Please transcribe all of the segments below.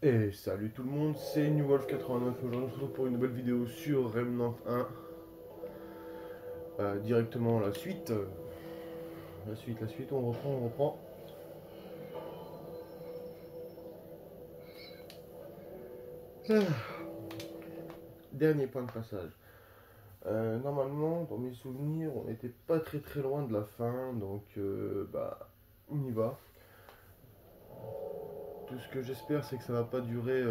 Et salut tout le monde, c'est NewWolf89. Aujourd'hui, on se retrouve pour une nouvelle vidéo sur Remnant 1. Directement la suite. La suite, on reprend. Ah, dernier point de passage. Normalement, dans mes souvenirs, on n'était pas très loin de la fin, donc on y va. Tout ce que j'espère, c'est que ça va pas durer.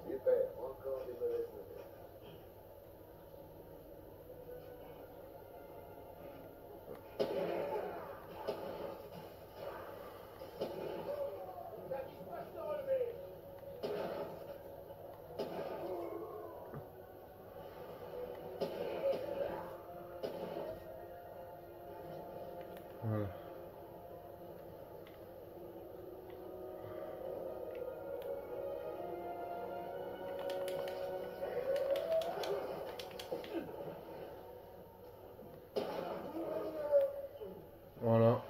Super, encore des mauvaises nouvelles. Voilà. Voilà.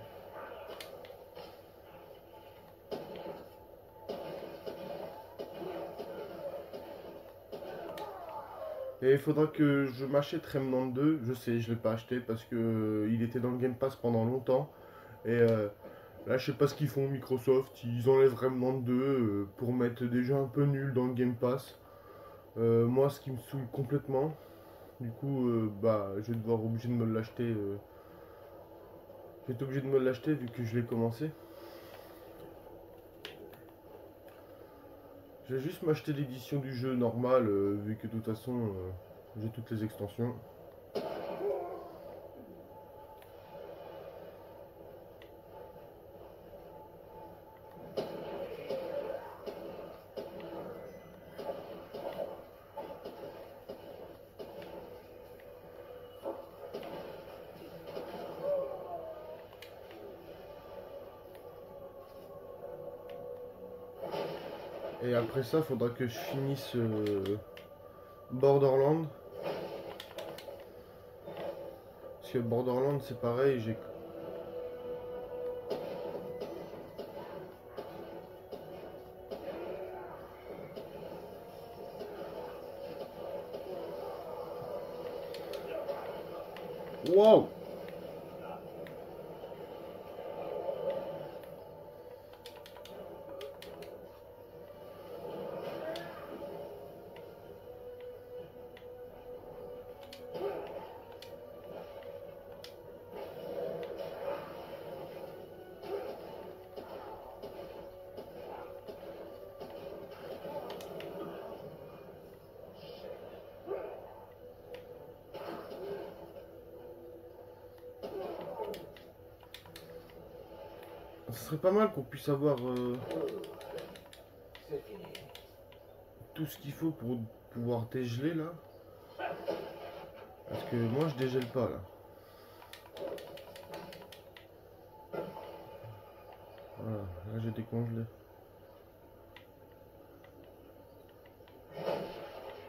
Et il faudra que je m'achète Remnant 2. Je sais, je l'ai pas acheté parce que il était dans le Game Pass pendant longtemps. Et là, je sais pas ce qu'ils font, Microsoft. Ils enlèvent Remnant 2 pour mettre des jeux un peu nuls dans le Game Pass. Moi, ce qui me saoule complètement. Du coup, je vais devoir obligé de me l'acheter. Je vais être obligé de me l'acheter vu que je l'ai commencé. Je vais juste m'acheter l'édition du jeu normal, vu que de toute façon, j'ai toutes les extensions. Et après ça, faudra que je finisse Borderlands. Parce que Borderlands, c'est pareil, j'ai... Wow! Ce serait pas mal qu'on puisse avoir C'est fini. tout ce qu'il faut pour pouvoir dégeler là. Parce que moi je dégèle pas là. Voilà, là j'ai décongelé.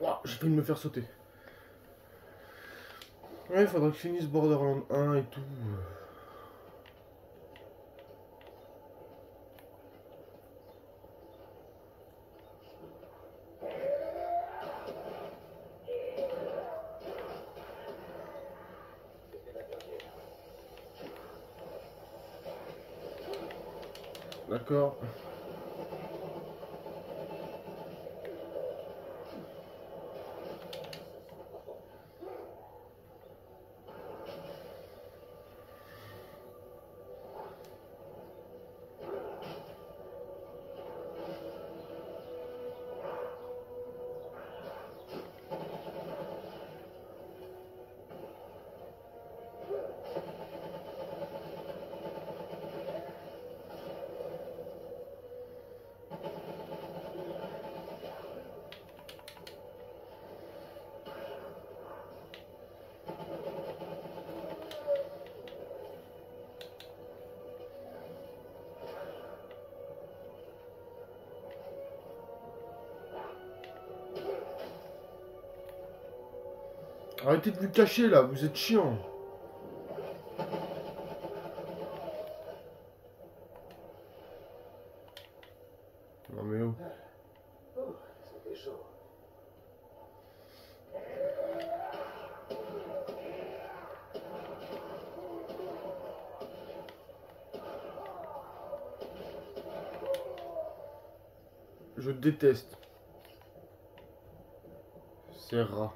Waouh, j'ai failli me faire sauter. Ouais, il faudra que je finisse Borderlands 1 et tout. D'accord. Arrêtez de vous cacher là, vous êtes chiant. Non mais oh. Oh, c'était chaud. Je déteste ces rats.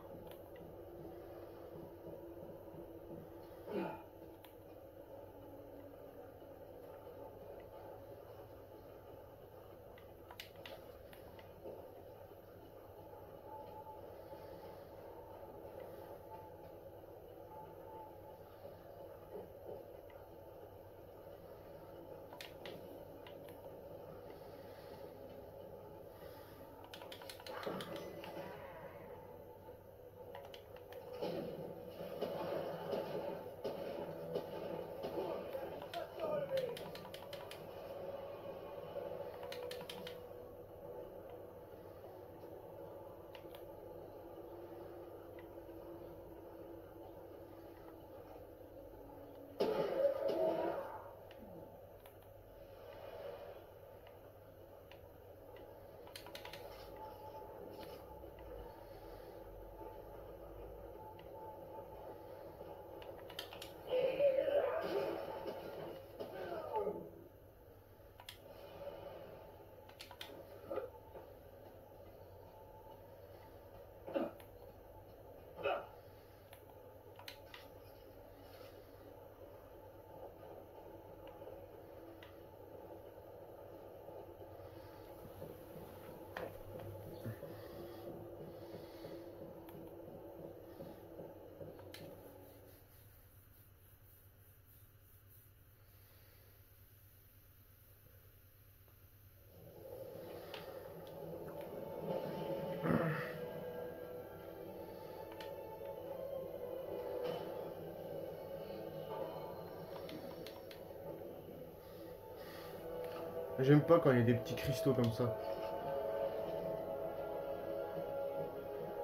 J'aime pas quand il y a des petits cristaux comme ça.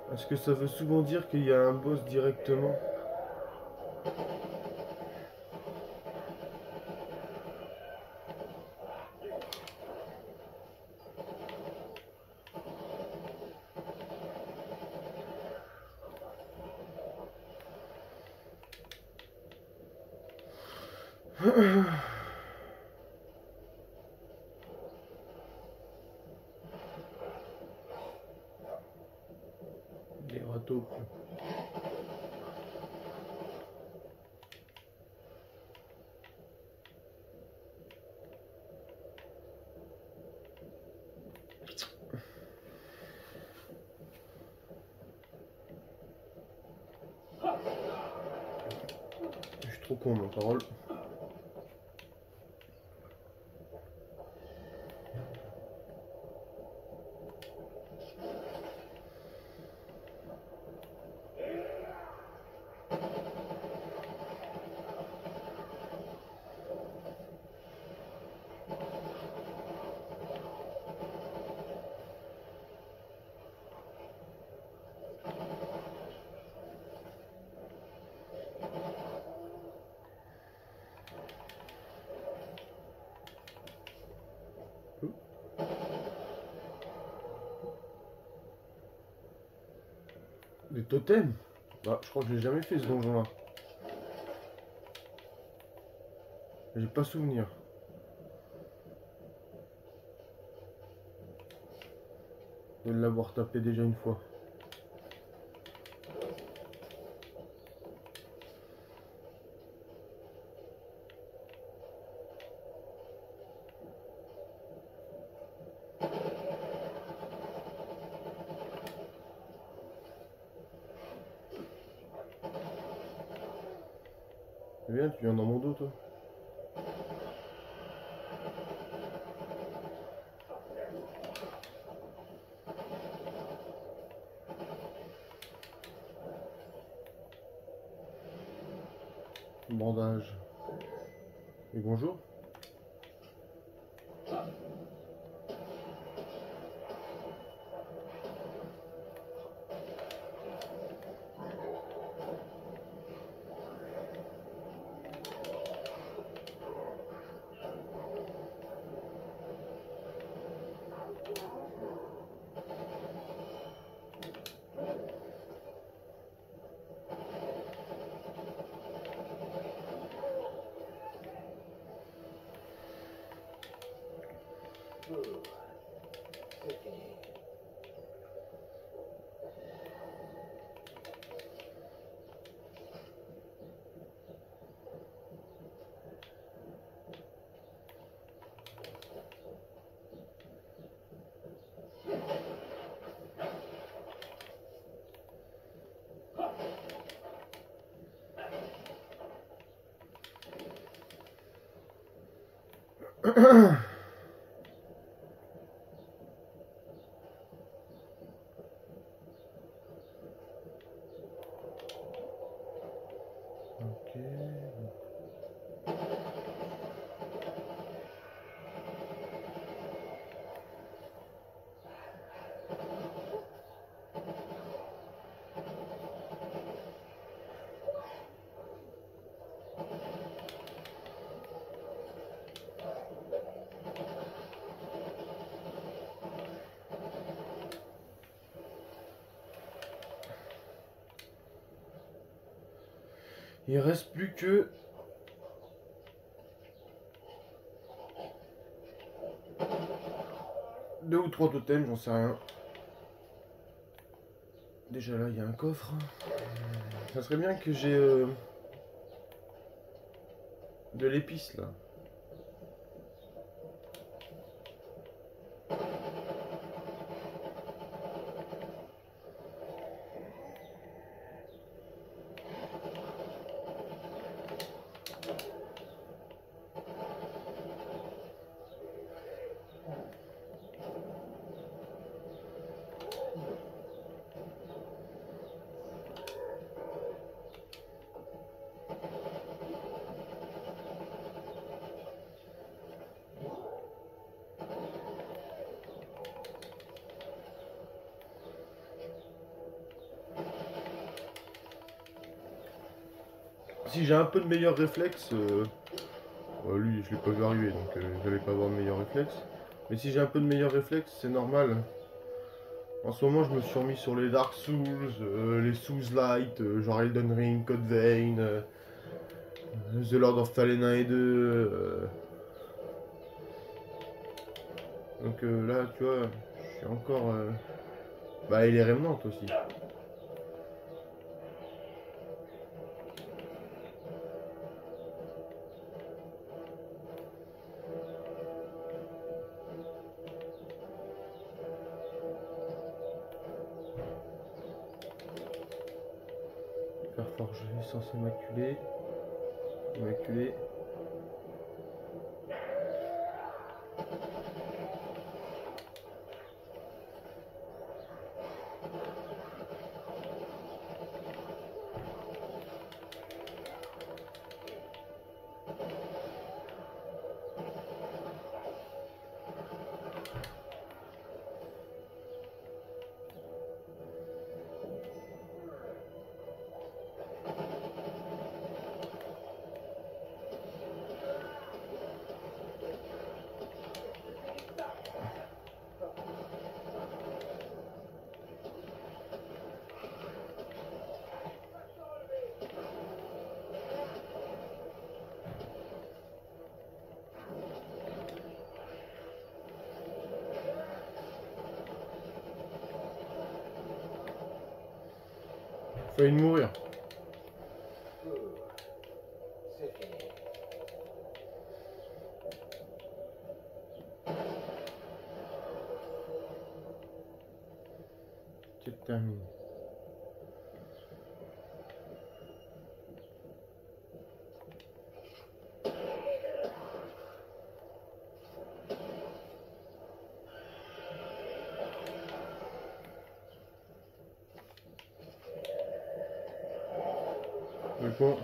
Parce que ça veut souvent dire qu'il y a un boss directement. Des râteaux. Je suis trop con, ma parole. Des totems? Bah, je crois que j'ai jamais fait ce donjon-là. J'ai pas souvenir. De l'avoir tapé déjà une fois. C'est bien, tu viens dans mon dos, toi. Bandage. Et bonjour. C'est fini. Ok. Il reste plus que 2 ou 3 totems, j'en sais rien. Déjà là, il y a un coffre. Ça serait bien que j'ai de l'épice là. Si j'ai un peu de meilleur réflexe, lui je l'ai pas vu arriver donc j'allais pas avoir de meilleur réflexe. Mais si j'ai un peu de meilleur réflexe, c'est normal. En ce moment, je me suis remis sur les Dark Souls, les Souls-Light, genre Elden Ring, Code Vein, The Lord of Fallen 1 et 2. Donc là, tu vois, je suis encore. Bah, et les Remnants aussi. Faire forger, sens immaculé. Immaculé. Failli mourir. C'est fini. C'est terminé. Bon.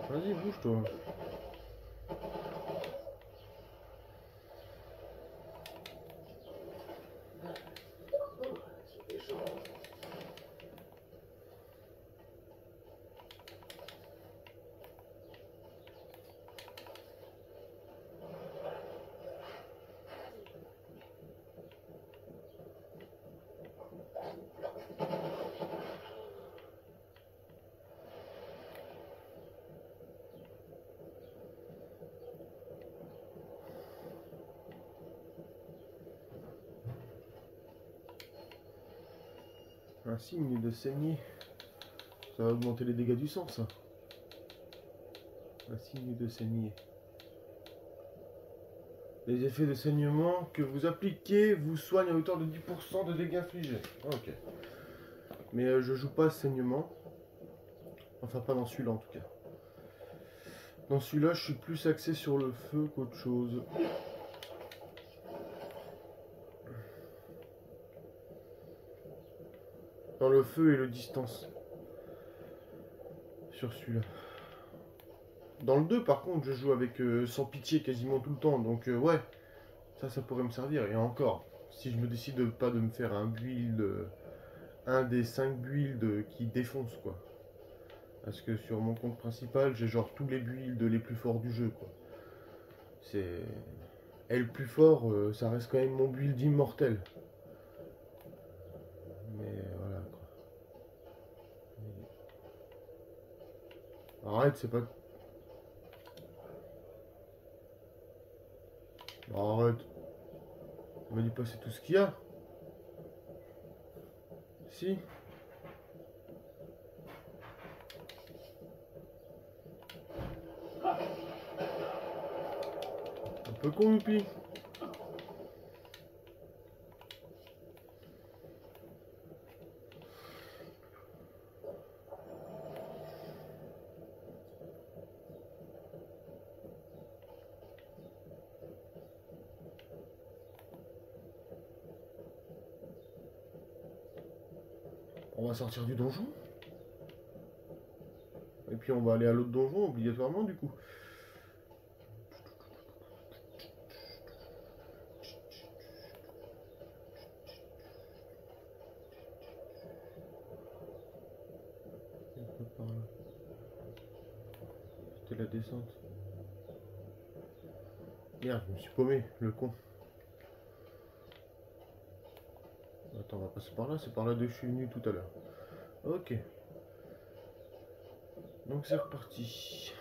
Vas-y, bouge-toi. Un signe de saignée. Ça va augmenter les dégâts du sang, ça. Un signe de saignée. Les effets de saignement que vous appliquez vous soignent à hauteur de 10% de dégâts infligés. Ok. Mais je joue pas à saignement. Enfin, pas dans celui-là en tout cas. Dans celui-là, je suis plus axé sur le feu qu'autre chose. Dans le feu et le distance. Sur celui-là. Dans le 2, par contre, je joue avec sans pitié quasiment tout le temps. Donc, ouais, ça pourrait me servir. Et encore, si je me décide pas de me faire un build, un des 5 builds qui défonce, quoi. Parce que sur mon compte principal, j'ai genre tous les builds les plus forts du jeu, quoi. C'est. Et le plus fort, ça reste quand même mon build immortel. Mais voilà, quoi. Arrête, c'est pas. Arrête. On m'a dit pas c'est tout ce qu'il y a. Si. Un peu con, Youpi. On va sortir du donjon. Et puis on va aller à l'autre donjon obligatoirement du coup. C'était la descente. Merde, je me suis paumé, le con. Attends, on va passer par là, c'est par là que je suis venu tout à l'heure. Ok. Donc c'est reparti.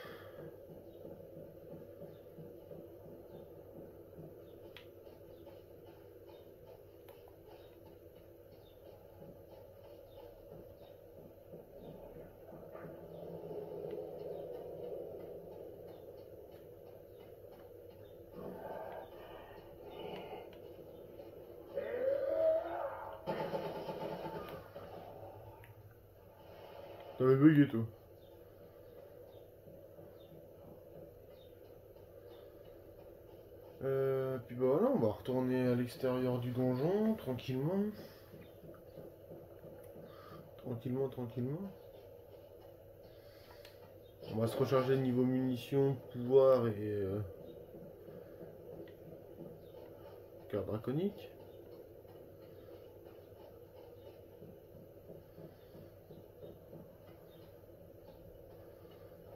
T'avais bugué toi. Puis bah voilà, on va retourner à l'extérieur du donjon, tranquillement. Tranquillement, tranquillement. On va se recharger niveau munitions, pouvoir et cœur draconique.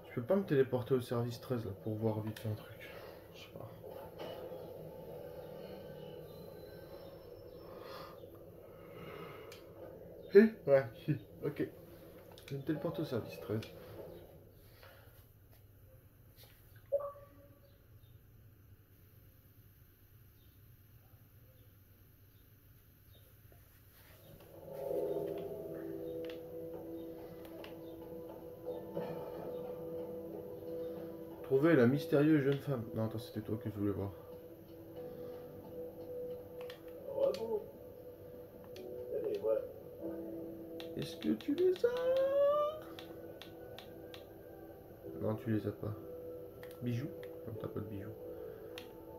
Je peux pas me téléporter au service 13 là pour voir vite fait un truc. Je sais pas. Ouais, si, ok. Je vais me téléporter au service 13. Trouver la mystérieuse jeune femme. Non, attends, c'était toi que je voulais voir. Bravo. Allez, voilà. Est-ce que tu les as? Non, tu les as pas. Bijoux? Non, t'as pas de bijoux.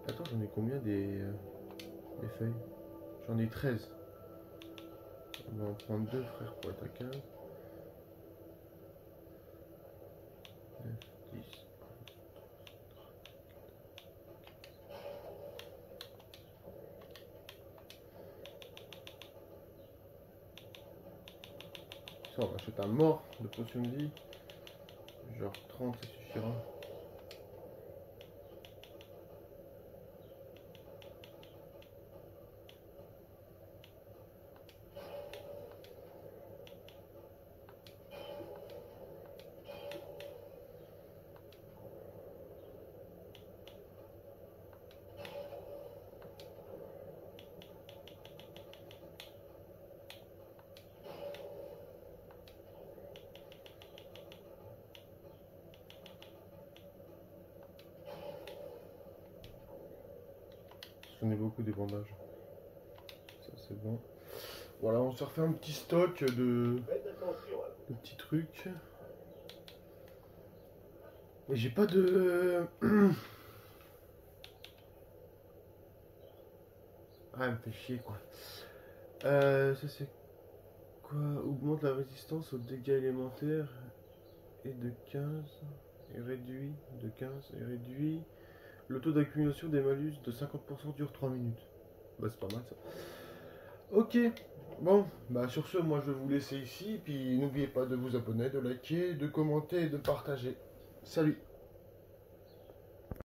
Attends, j'en ai combien des feuilles? J'en ai 13. On va en prendre 2, frère, pour être à 15. 9, 10. Ça, on achète un mort de potion de vie. Genre 30, ça suffira. traînait beaucoup des bandages. Ça c'est bon. Voilà, on s'est refait un petit stock Faites attention, hein. de petits trucs. Mais j'ai pas de... Ah, elle me fait chier quoi. Ça c'est quoi? Augmente la résistance aux dégâts élémentaires et de 15 et réduit de 15 et réduit le taux d'accumulation des malus de 50% dure 3 minutes. Bah c'est pas mal ça. Ok, bon, bah sur ce moi je vais vous laisser ici, puis n'oubliez pas de vous abonner, de liker, de commenter et de partager. Salut!